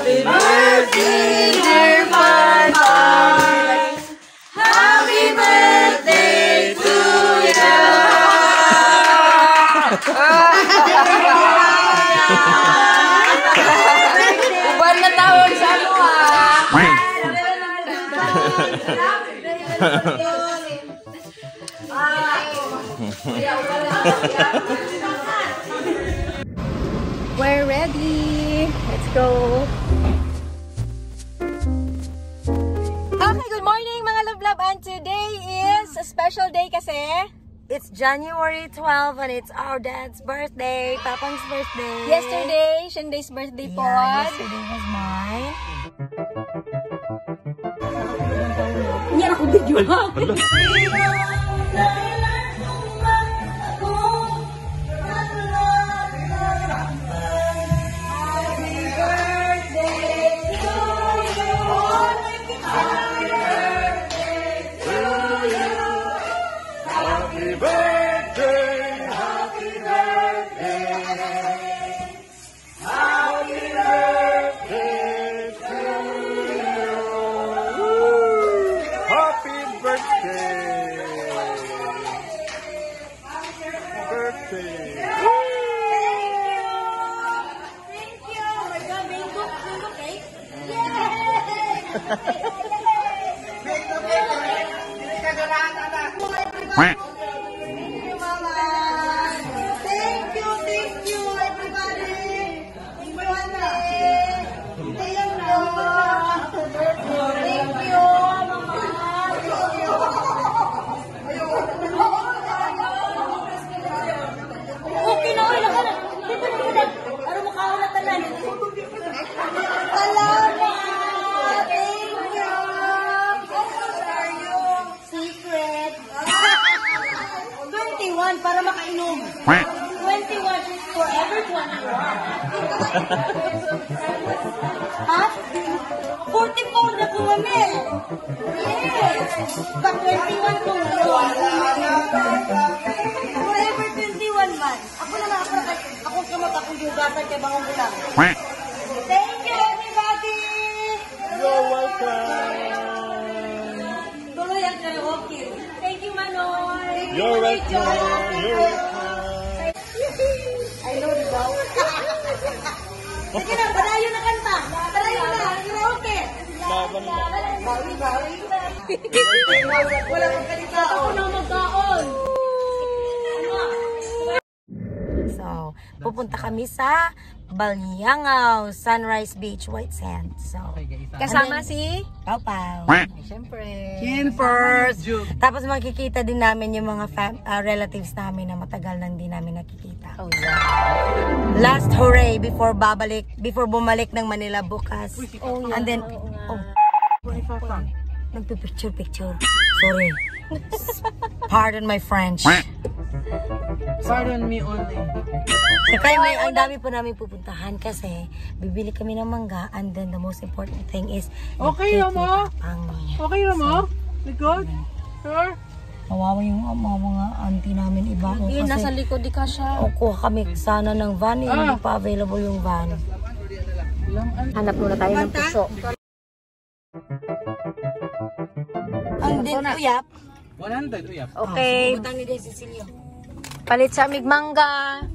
Happy birthday, dear Papa. Happy birthday to you. Uban na tawag sa ano We're ready. Let's go. Okay, good morning mga love-love. And today is a special day kasi it's January 12 and it's our dad's birthday, Papang's birthday. Yesterday, Shenday's birthday po. Yeah, yesterday was mine. Yan ako video ha. Para makainom. 21 is forever 21. Ha? 44 na po kami. Yes. Pag 21 po forever 21 man. Ako naman ako kamot akong yugasan kay Bangong Bulang. Thank you everybody. You're welcome. Tuloy ang karaoke. Thank you Manoy. You're welcome. I know the song. Sige na, padayo na kanta. Padayo na, karaoke. Bawi. Wala kang kanita. Ako na magkaon. So, pupunta kami sa Balyangaw, Sunrise Beach, White Sand. So, Kasama si Pau Pau. Siyempre. First. Tapos makikita din namin yung mga relatives namin na matagal nang hindi namin nakikita. Oh yeah. Last hooray before bumalik ng Manila bukas. Oh yeah. And then, nagpipicture. Sorry. Pardon my French. Pardon me only. Kaya ang dami po namin pupuntahan kasi bibili kami ng mangga and then the most important thing is Okay na mo? Okay na mo? Likod? Sure? Kawawa yung mga auntie namin iba. Yun, nasa likod di ka siya. Kuha kami sana ng van. Hindi pa available yung van. Hanap muna tayo ng puso. Ang din uyap. 100 uyap. Okay. Butang ni Cecilio. Palit sa migmangga.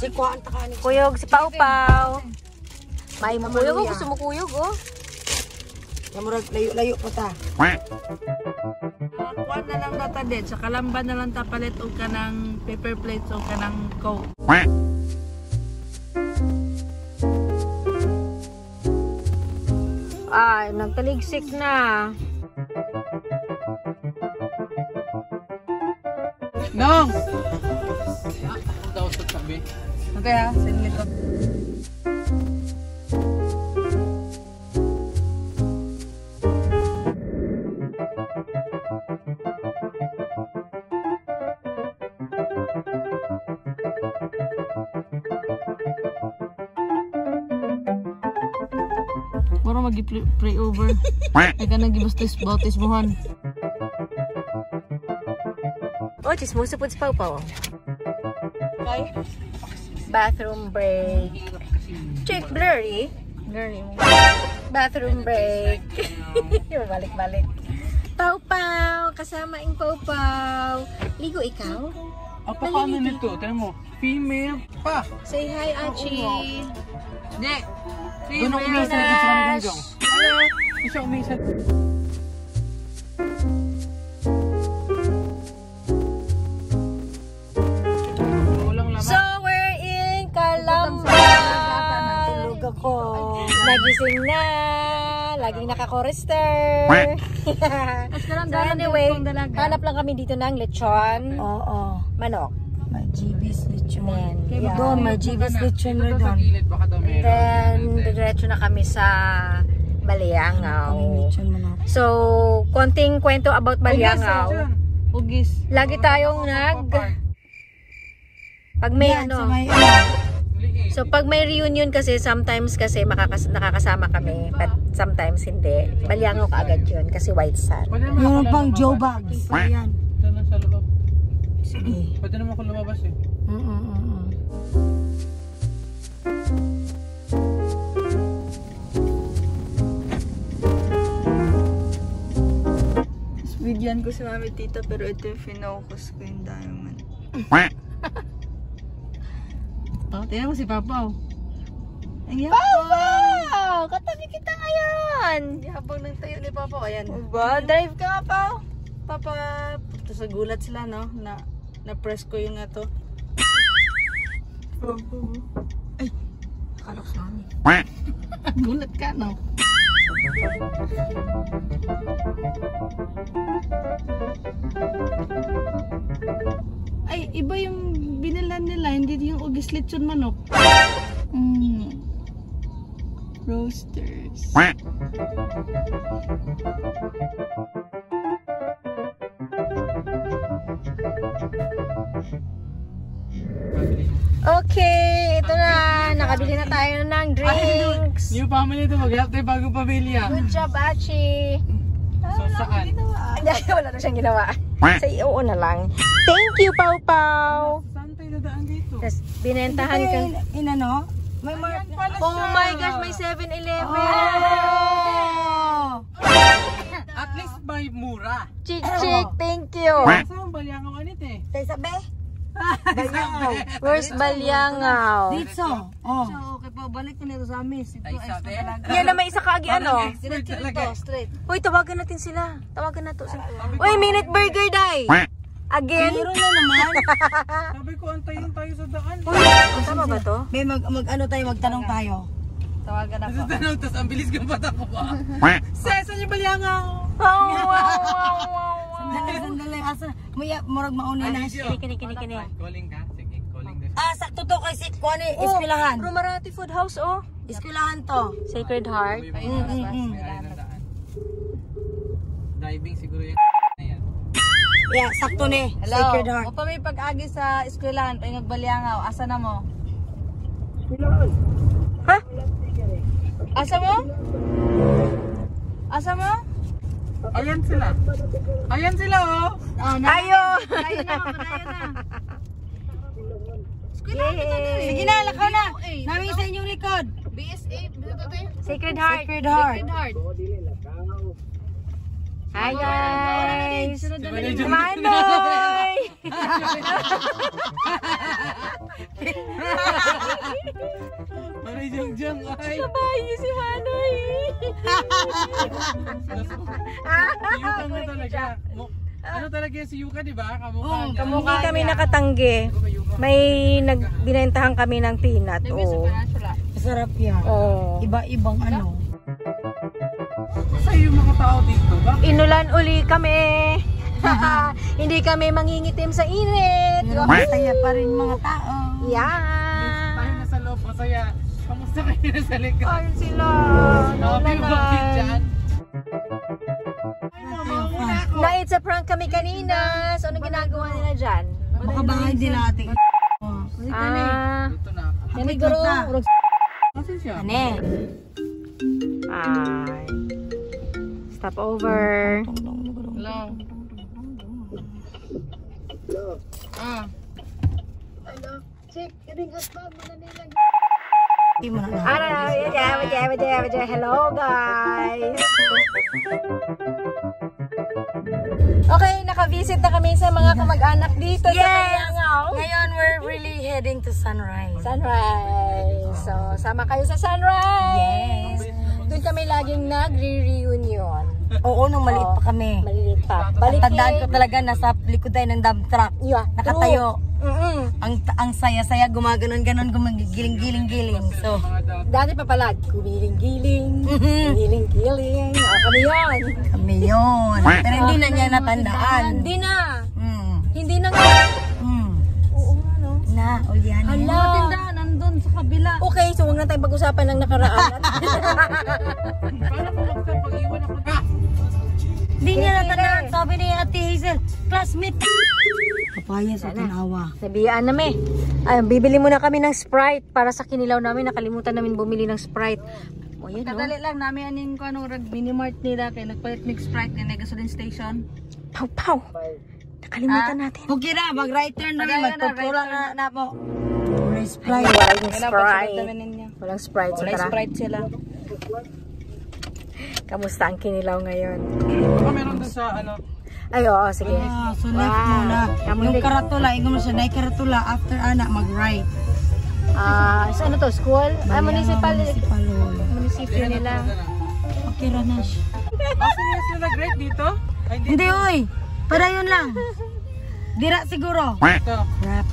Kuhaan ta ka ni Kuyog si Pau Pau. May makuyog o gusto mo kuyog oh. Namurag layo po ta. Kuan na lang data din. Sa kalamban na lang tapalit o ka ng paper plates o ka ng coke. Ay, nagtaligsik na. Nong! Okay ha, sinlit ko. Mura mag-pray over. Ay ka nag-bautis mohan. Oh, chismoso po si Pau Pau. Okay? Bathroom break. Check, blurry. Blurry. Bathroom break. Balik-balik. Pau-pau. Kasama ang pau-pau. Ligo ikaw? Ang paano nito? Tignan mo. Female pa. Say hi, Achi. Hindi. Doon ako umisa na dito sa kanigong. Hello. Doon siya umisa. So, we're in Calamba. Tulog ako. Nagising na. Laging naka-chorister. So, anyway, hanap lang kami dito ng lechon. Oo. Manok. May GB's lechon. Yeah. Doon, may GB's lechon na doon. Then, diretso na kami sa Baliangaw. Lechon manok. So, konting kwento about Baliangaw. Ugis. Lagi tayong pag may Yan, sa ano, may so pag may reunion kasi, sometimes kasi nakakasama kami, but sometimes hindi. Baliangaw kaagad yun kasi White Sand. Meron pang Joe Bags. Ayan. Ito na sa loob. Sige. Pwede naman ako lumabas eh. Bigyan ko si Mami Tita pero ito yung finocus ko yung diamond. Oh, tingnan mo si Papa. Ang yapang! Papa! Katabi kita ngayon! Habang nang tayo ni Papa. Ayan. Ba, drive ka nga, Pao. Papa. Tapos nagulat sila, no? Na-press ko yung ato. Ay! Nakalok sa amin. Gulat ka, no? Ay, iba yung binilan nila. Hindi yung ugis lechon manok. Roasters. Okay, ito na. Nakabili na tayo ng drinks. New family ito. Mag-help tayo bagong pamilya. Good job, Achi. So saan? Wala na siyang ginawa. Sa oo na lang. Thank you, Pau Pau. Saan tayo dadaan dito? Tapos, binentahan ka. Inano? May mark. Oh my gosh, may 7-Eleven. At least by mura. Chick, chick, thank you. Saan ang Baliangaw anit eh? Tayo sabi? Where's Baliangaw? Dito. Oh. So, okay pa, balik ko nito sa amin. Ito Ay, extra sabi? talaga. Yan na may isa kaagi ano. Diretso talaga. dito, straight. Uy, tawagan natin sila. Tawagan nato sila. Uy, Minute Burger, Day. Again? Meron na naman. Sabi ko, antayin tayo sa daan. Uy, tama ba to? May ano tayo, magtanong tayo. Tawagan ako. Sa tanong, tas ang bilis kang bata ko ba? Saan yung Baliangaw? Wow, wow, wow, wow. Sandali. Asa? Murag mauna na siya. Kini. Calling ka? Sige, calling this. Sakto to kay si Kuani, Eskwelahan. Romarati Food House, oh. Eskwelahan to. Sacred Heart. May ari ng daan. Driving siguro yan. Ayan. Yeah, sakto ni. Hello. Sacred Heart. O pa may pag-agi sa eskwelahan, tayo nagbaliangaw. Asa na mo? Ha? Asa mo? Asa mo? Ayan sila. Ayan sila oh. Ayo! Tayo na, padayo na. Sige na, lakaw na. Namin sa inyong likod. BS8, Sacred Heart. Sacred Heart. Hi, guys. Manoy! Manoy! Manoy Jang ay. Bayi si Manoy. Si Yuka mo talaga. Ano talaga yan si Yuka, di ba? Kamukha niya. Hindi kami nakatanggi. May binentahan kami ng peanut. Oh. Masarap yan. Oh. Iba-ibang ano. Sa'yo yung mga tao dito ba? Inulan uli kami. Hindi kami mangingitim sa init. Masaya pa rin mga tao. Yeah. Tayo nasa loob, masaya. Kamusta kayo nasa likod? Ayun sila. Happy bakit dyan? Na it's a prank kami kanina. So, ano ginagawa nila dyan? Baka bahay din natin. Dito na. Yan siguro. Asan siya? Ane. Ay. Stop over. Hello. Hello guys! Okay, naka-visit na kami sa mga kamag-anak dito sa Kayangaw. Ngayon, we're really heading to Sunrise. So, sama kayo sa Sunrise! Yes! Doon kami laging nagre-reunion. Oo, nung maliit pa kami. Maliit pa. Tandaan ko talaga, nasa likod tayo ng dump truck. Yeah, nakatayo. Ang saya-saya, gumaganon-ganon, gumagiling-giling-giling. So, dati pa pala, gumiling-giling, giling-giling. Kami yun. Kami yun. Pero hindi na niya natandaan. Hindi na. Hindi na nga. Oo, ano? Na, o yan. Hala. Tindahan, nandun sa kabila. Okay, so huwag na tayong pag-usapan ng nakaraan. Paano po pag-iwan ako? Hindi niya natandaan. Sabi ni Ate Hazel, classmate. Papaya sa tinawa. Sabihan namin. Ay, bibili muna kami ng Sprite para sa kinilaw namin. Nakalimutan namin bumili ng Sprite. O, yan, Kadali lang namin aning ko anong mini-mart nila kaya nagpalit mix Sprite na gasoline station. Pau. Nakalimutan natin. Okay na, mag-right turn na rin. Magpupura na po. Sprite. Walang Sprite. Ninyo. Walang Sprite. Walang Sprite sila. Kamusta ang kinilaw ngayon? Baka meron doon sa ano? Ay, oo, sige. So left muna. Yung karatula, ingon mo siya, na karatula after anak mag-right. So ano to? School? Municipal. Munisipyo nila. Okay ra na siya. Kasi nga sila nag-rate dito? Ay, Hindi, oy. Para yun lang. Dira siguro. Ito. Rap.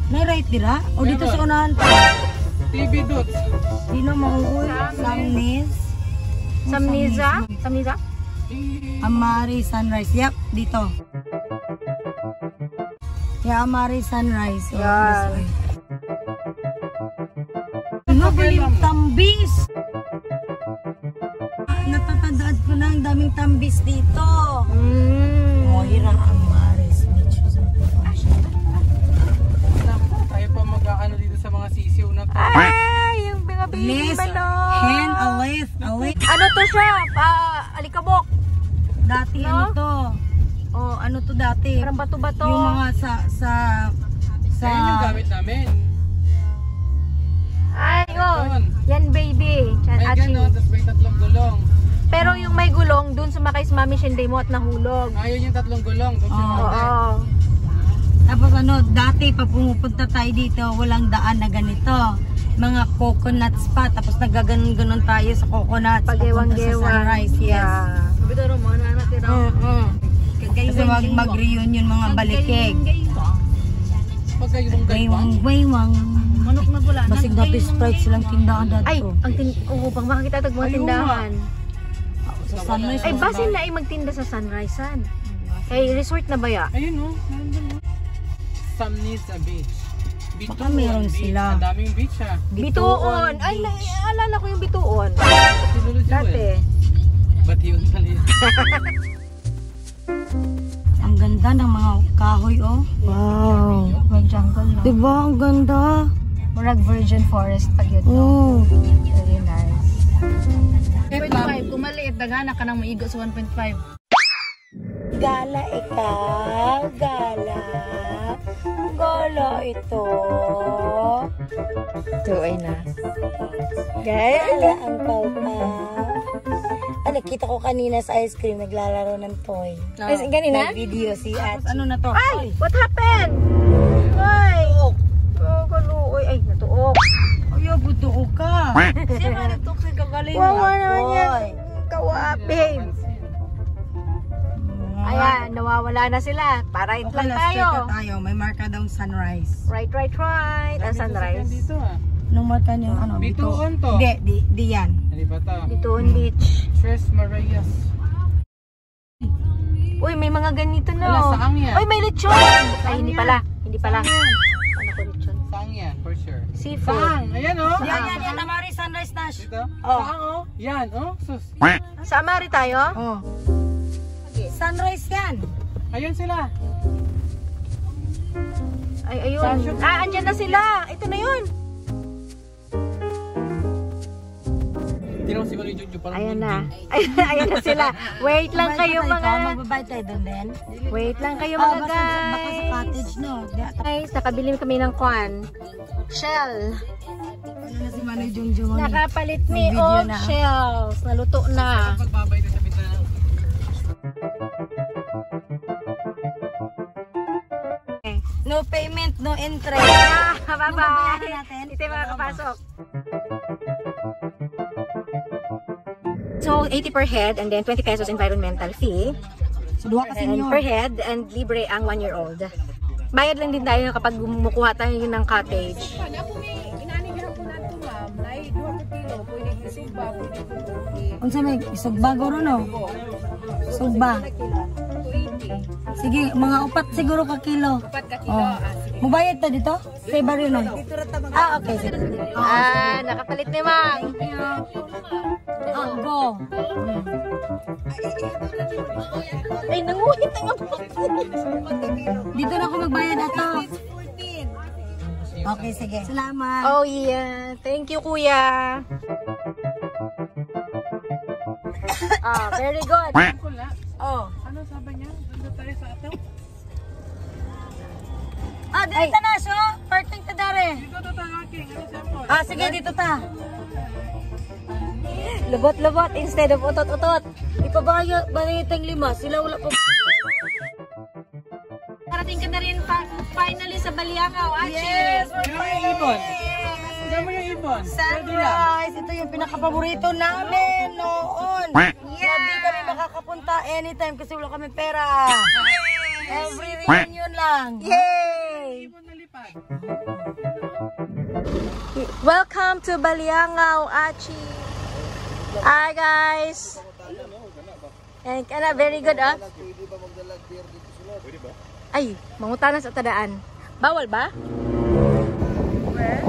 May-right dira? O dito sa unahan pa? TV Dudes. Dino mauuy. Samniza? Amari Sunrise. Yep, dito. Yeah, Amari Sunrise. So, Yan. ano ba yung tambis? Natatandaan ko na ang daming tambis dito. Mohira Amaris. Tayo pa mag-ano dito sa mga sisiw na to. Ay, yung mga baby Liz, balon. hen, alif. Ano to siya? Alikabok. Dati No? ano to? Oh, ano to dati? Parang bato-bato. Yung mga sa Kaya yung gamit namin. Ay, Doon. yan baby. Chan May Achi. gano'n, tapos may 3 gulong. Pero yung may gulong, dun sumakay si Mami Shinday mo at nahulog. Ayun yung 3 gulong. Doon sa Oo. mga Oo. Tapos ano, dati pa pumupunta tayo dito, walang daan na ganito. Mga coconuts pa, tapos nagaganon-ganon tayo sa coconuts. Pag-ewang-gewang. Sa Sunrise, yes. Yeah. Kasi mag-reunion mga balikig. Pagkayong Waywang. Manok na pula. Basig na Sprite silang tindahan dito. Ay, pang makakita tag mga tindahan. Sa Sunrise. Ay, basin na ay magtinda sa Sunrise-an. Ay, resort na ba ya? Ayun o, meron doon o. Samnisa Beach. Baka meron Beach. sila. Ang daming beach ha. Bituon. Ay, naalala ko yung Bituon. Sinulod yun Dati. eh. Ba't yun pala yun? Ang ganda ng mga kahoy, oh. Wow. May jungle, no? Diba? Ang ganda. Murag virgin forest pag yun, no? Oh. Very nice. 1.5. Kung maliit, dagana ka nang maigo sa 1.5. Gala ikaw, gala. Gala ito. Tuloy na. Gala ang pawpaw. Nakita ko kanina sa ice cream, naglalaro ng toy. Ganina? Video si At Ano na to? ay! What happened? Ay! Kaluoy. Ay, natuok. Ayaw, butuo ka. Siya nga natok sa kagaling. Wawa naman yan. Kawa, babe. Ayan, nawawala na sila. Para ito lang tayo. tayo. May marka daw Sunrise. Right. Ang sunrise. Dito ha. Nung marka niyo, ano? Bituon to. Hindi, di yan. Hindi ba to? Bituon Beach. Tres Marias. Uy, may mga ganito na. Wala, saang yan? Uy, may lechon. Ay, hindi yan? pala. Hindi pala. Saan yan? Ano ko lechon? Saang yan, for sure. Seafood. Saang! Ayan o! Oh. Yan. Amari Sunrise Nash. Dito? Oh. Saang o! Yan o! Sus! Sa Amari tayo? Oh. Sunrise yan. Ayun sila! Ay, ayun. Andyan na sila. Ito na yun. Tinaw si Mali Junjun parang Ayan na. Ayan na sila. Wait lang kayo mga... Magbabayad tayo doon din. Wait lang kayo mga Baka sa guys. cottage, no? Guys, nakabili kami ng kwan. Shell. Ano na si Manoy Jungjung? Nakapalit ni May video old na. shells. Naluto na. pagbabay na sa pita. No payment, no interest. Bye-bye. Babayaran natin. Ito yung mga kapasok. So, 80 per head and then 20 pesos environmental fee. So, duha ka And senyor. per head and libre ang 1-year-old. Bayad lang din tayo kapag kumukuha tayo ng cottage. Unsa may isugba guro no? Sugba. Sige, mga 4 siguro ka kilo. 4 ka kilo. Mubayad ta dito? Sa baryo na. Okay. Sige. Nakapalit ni Mang. Go. Ay, nanguhit ang Dito na ako magbayad ato. Okay, sige. Salamat. Oh yeah. Thank you, kuya. Very good. Oh. Ano sabi niya? Doon tayo sa ato? Dito na so. Parting ta dare. Dito to tahaking. Ano sample? Sige, dito ta. Lubot-lubot instead of utot-utot. Ipabayad tang 5. Sila wala pa. Parating ka na rin finally sa Baliacao, Achi. Yes, Sino mo yung ibon? Sino mo yung ibon? Sunrise! Ito yung pinaka-paborito namin noon. Hindi kami makakapunta anytime kasi wala kami pera. Every reunion lang. Yay! Ibon na lipad. Welcome to Baliacao, Achi. Hi guys. And very good Ay, mangutanan sa tadaan. Bawal ba? Where?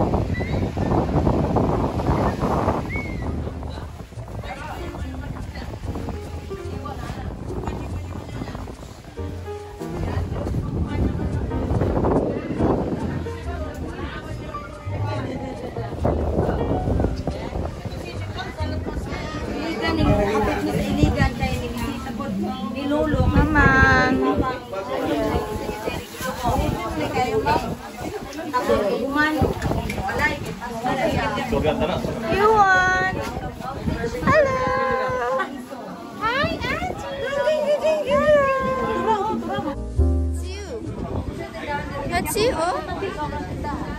Iligan kayo nilulo. Naman. You want? Hello. Hi, Auntie. Let's see. Oh,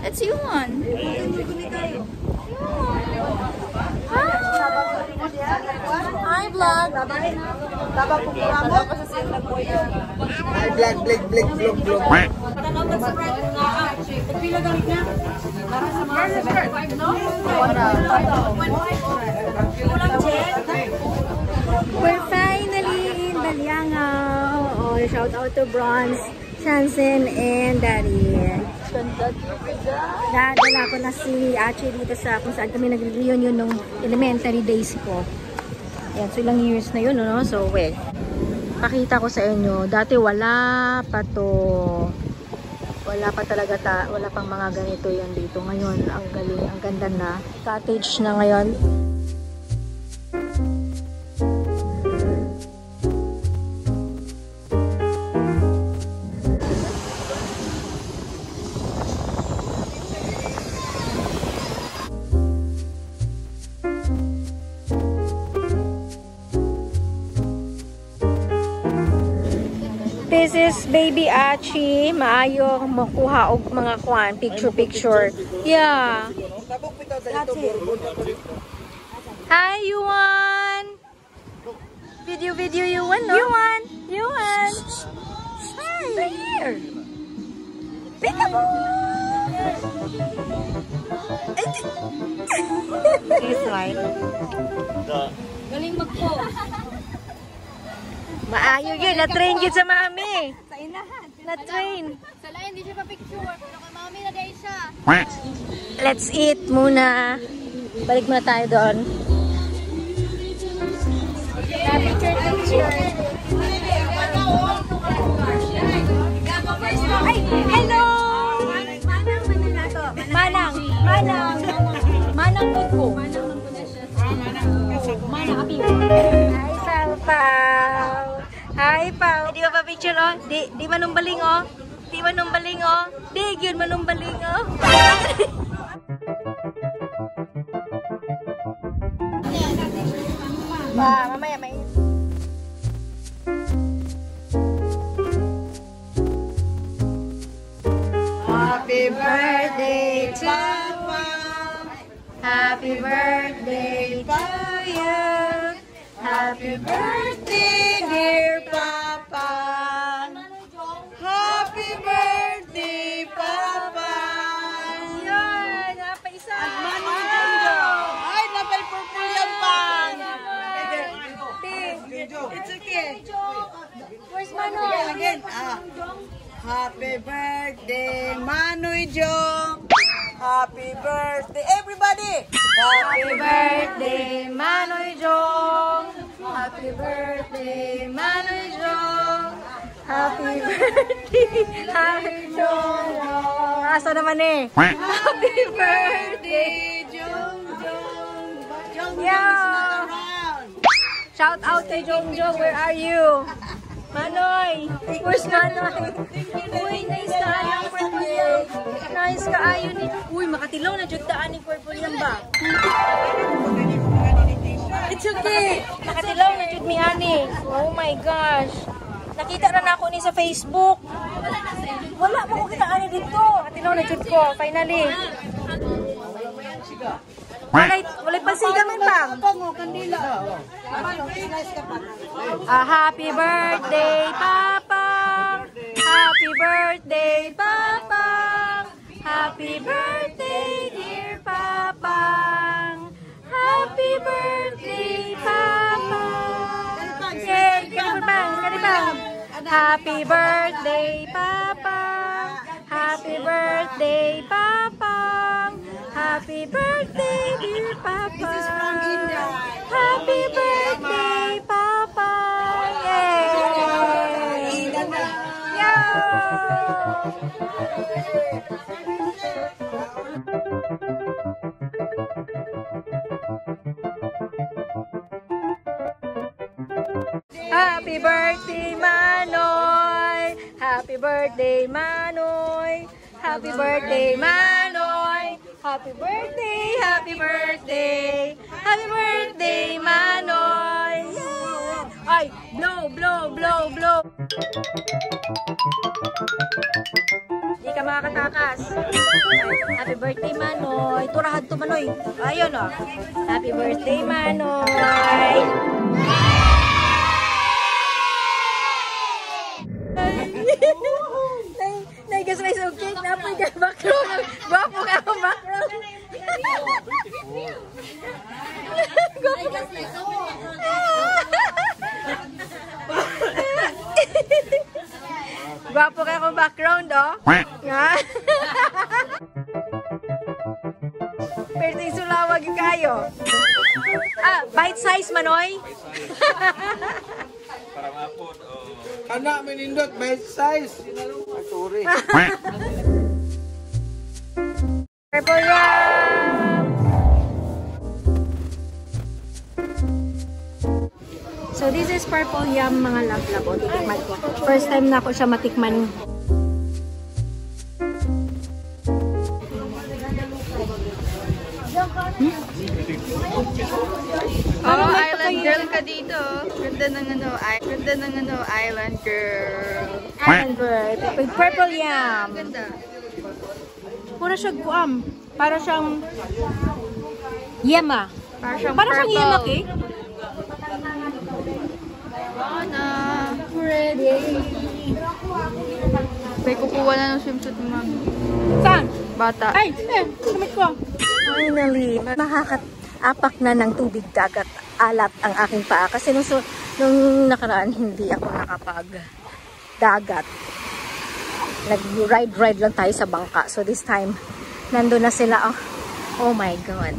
let's see one. Hi, vlog. We're finally in Baliacao. Oh, shout out to Bronze, Chansen, and Daddy. Dala ko na si Achi dito sa kung saan kami nag-reunion nung elementary days ko. Ayan, so ilang years na yun, no? So, wait. Pakita ko sa inyo. Dati wala pa to. Wala pa talaga wala pang mga ganito yan dito. Ngayon, ang galing, ang ganda na. Cottage na ngayon. This is Baby Achi. Maayo makuha og mga kwan, picture. Yeah. Hi, Yuan. Video, Yuan, no? Yuan. Hi. Right here. This right. Galing mag-pose. Maayo yun. Na-train yun sa mami. Sa inahan. Na-train. Sa lain, di siya pa-picture. Pero kay mami na dahil siya. Let's eat muna. Balik muna tayo doon. Picture. Ay, hello! Manang. Manang po ko. Hi, Pau Pau. Hi, Pau. Di ba pa picture, oh? Di manumbaling, oh? Di manumbaling, oh? Di, yun manumbaling, oh? Mamaya, may... Happy birthday to Papa. Happy birthday to you. Happy birthday, dear Papa. Happy birthday, Papa. Yan, napaisa. Ay, napay purple yan pa. It's okay. Where's Manoy? Again, Happy birthday, Manoy Jong. Happy birthday, everybody. Happy birthday, Manoy Jong. Happy birthday, Manoy Jong. Happy birthday, Manoy Jong. Aso naman eh. Happy birthday, Jong Jong. Jong Yeah. Shout out to Jong Jong. Where are you? Manoy! Where's Manoy? Uy, nice ka ang purple yan. Nice ka ayon eh. Uy, makatilaw na dyan daan ni purple yan ba? It's okay. Makatilaw na dyan mi ani. Oh my gosh. Nakita na ako ni sa Facebook. Wala mo ko kita ani dito. Makatilaw na dyan ko. Finally. Walay pansiga man bang? Happy birthday, Papa! Happy birthday, Papa! Happy birthday, dear Papa! Happy birthday, Papa! Yay! Kanibang! Happy birthday, Papa! Happy birthday, Papa! Happy birthday, dear Papa! This is from India. Happy birthday, Papa! Yay! Happy birthday, Manoy! Happy birthday, Manoy! Happy birthday, Manoy! Happy birthday! Happy birthday! Happy birthday, Manoy! Yeah! Ay, blow, blow, blow, blow! Di ka makakatakas. Happy birthday, Manoy! Turahan to, Manoy! Ayun, oh! Happy birthday, Manoy! Guys, may sugkik na po yung background. Gwapo ka ang background. Gwapo ka akong background, oh. Nga. Pero sulawag yung kayo. Bite size, Manoy. Para mapod. Anak menindot best size. Sorry. Purple Yam! So this is Purple Yam, mga love-love. Titikman ko. First time na ako siya matikman. Oh, island girl ka dito. Ganda ng island girl. Island bird. With Purple Yam. Ganda. Pura siya guam. Para siyang yema. Para siyang Para siyang yema purple. cake. Ana. Ready. May kukuha na ng swimsuit ni mami. Saan? Bata. Ay, kamit ko. Finally, makakaapak na ng tubig dagat alat ang aking paa. Kasi nung nakaraan, hindi ako nakapag-dagat. Nag-ride lang tayo sa bangka. So this time, nandun na sila. Oh my God.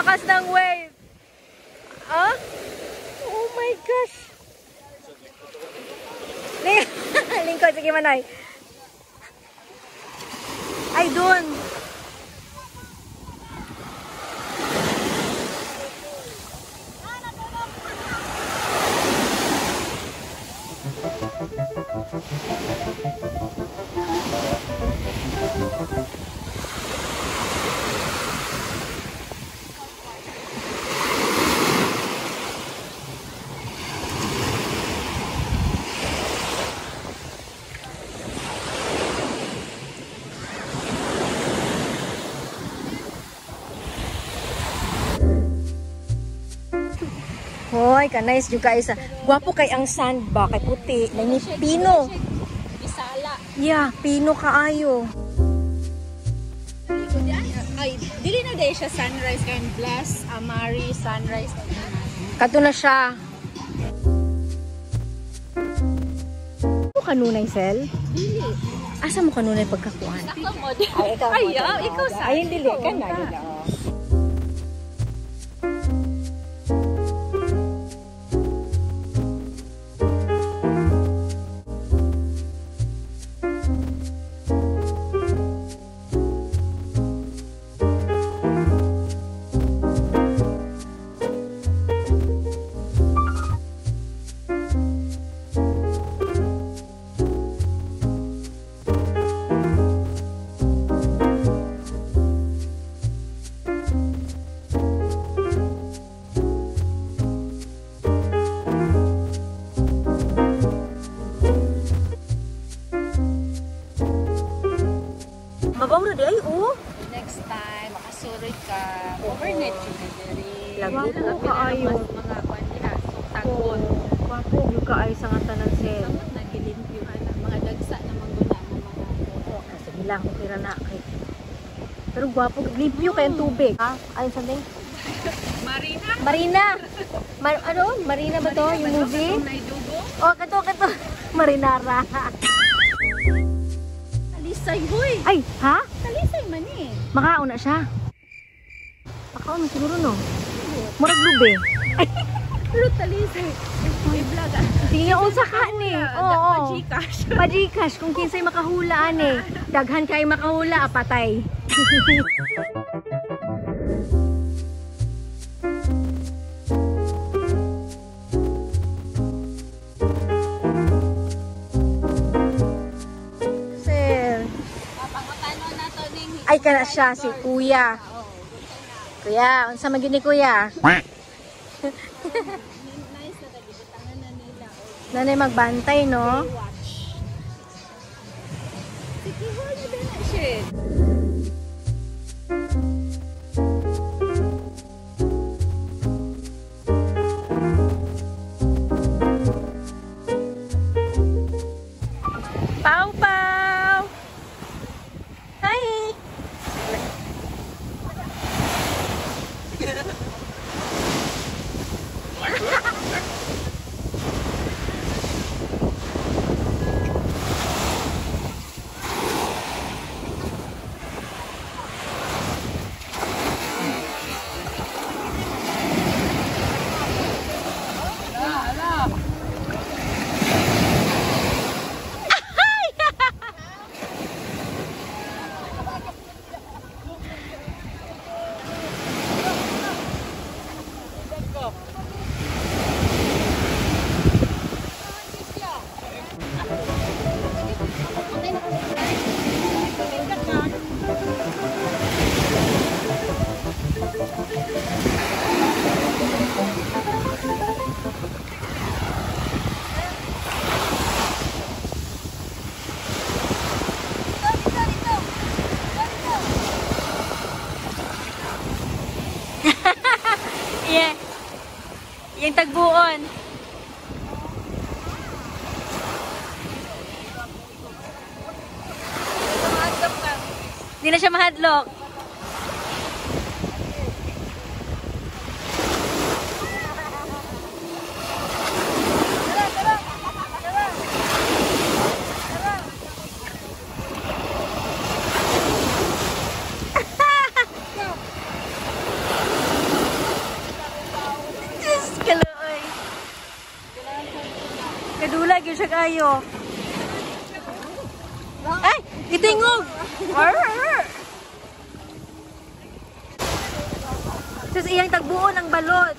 lakas ng wave. Ah? Oh my gosh. Lingkod, sige Manoy. Ay, dun. Hoy, kanais juga isa. Gwapo kay ang sand ba kay puti, nang pino. Bisala. Yeah, pino kaayo. Ay, dili na day siya sunrise kan blast, amari sunrise. Kato na siya. Ano kanunay, Sel? Dili. Asa mo kanunay pagkakuan? Ako mo. Ay, ikaw. Ay, ikaw sa. Ay, hindi ka na. Mabaw na di ay, oh. Next time, makasurit ka. Overnight yun na diri. Lagi ko kaayo. Mga kwan nila. Tagon. Wapo, yung kaay sa nga tanan, Sel. Samot na gilimpyuhan ang mga dagsa na mangguna ng mga Sige lang, okay ra na. Okay. Pero gwapo, limpyo kayong tubig. Ha? Ayun sa ding? Marina. Marina! Ano? Marina ba to? Yung movie? Naidugo. Oh, kato. Marinara. Talisay, huy. Ay, ha? Talisay man eh. Makauna siya. Makauna siguro, no? Murag lube. Pero talisay. May vlog ah. Sige, unsa ka ni. Oo. Pagcash. Pagcash. Kung kinsay makahulaan eh. Daghan kay makahula, patay. Sir. Pangutano na to ning Ay, kana siya, si Kuya. Kuya, unsa man gyud ni Kuya? nice na tagibutangan na nila. Nanay magbantay, no? Watch. Sige, huy, ba na shit. Pau Pau! Hi! Yeah. Yung tagbuon. Hindi na siya mahadlok. kayo. Ay! Itingog! Tapos iyang tagbuo ng balot.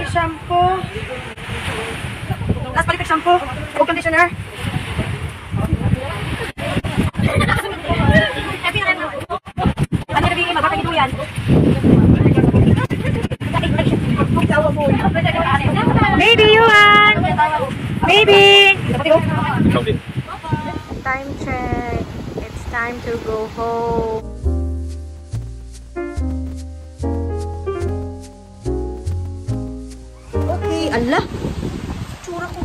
Shampoo. Last balik shampoo. O conditioner. Ano na bigay mabaka dito yan? Baby, Yuan! Baby! Time check. It's time to go home. Okay, ala! Tsura ko.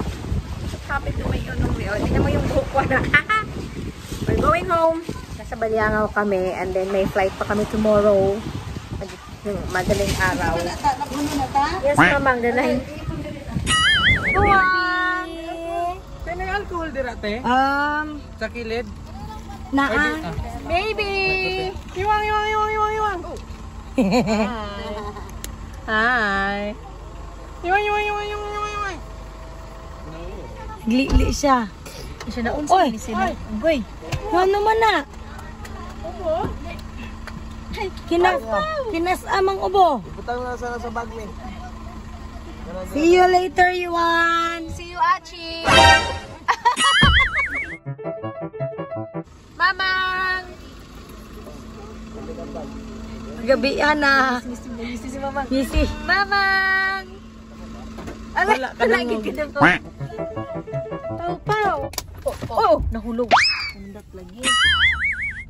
Happy to my yun. Tingnan mo yung buhok ko na. We're going home. Nasa Baliangaw kami and then may flight pa kami tomorrow. Madaling araw. Yes, mamang. Danahin. Tuwan! Kaya may alcohol dirate? Sa kilid? Naan. Baby! Iwang! Hi! Iwang! Gli siya. Siya na unsa ni sila. Goy. Ano man na? Kinas amang ubo. Butang na sana sa bag ni. See you later, Yuan. See you, Achi! Mamang! Gabi na. Busy si Mamang. Busy. Mamang! Wala ka na mo. Pau! Oh! Nahulog. Undat lagi.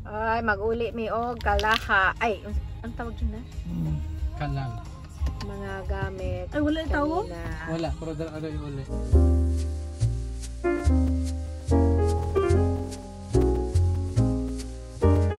Ay, mag-uli mi og kalaha. Ay, ang tawag dyan na? Kalang. Mga gamit. Ay, wala yung tawag? kanina. Wala, pero ano yung uli.